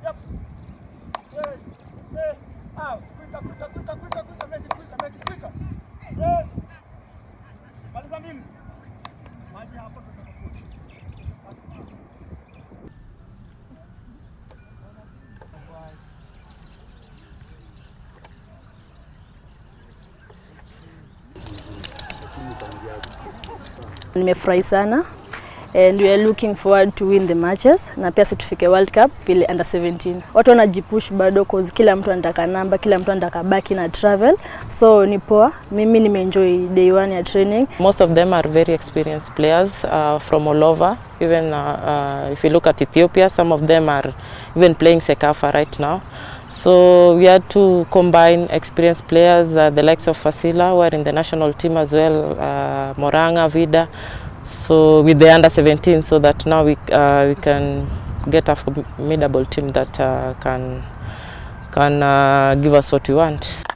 Yep. Yes. Yes. Out. Quicker. Make it quicker. Yes. Maliza mimi. Maji hapo tutakuja. Nimefurahi sana and we are looking forward to win the matches na pia tufike World Cup vile under 17. Watu wanajipush bado cause kila mtu anataka namba, kila mtu anataka baki na travel. So ni poa. Mimi nimeenjoy day 1 ya training. Most of them are very experienced players from all over. Even if you look at Ethiopia, some of them are even playing Sekafa right now. So we had to combine experienced players, the likes of Fasila, who are in the national team as well, Moranga, Vida, so with the under 17, so that now we can get a formidable team that can give us what we want.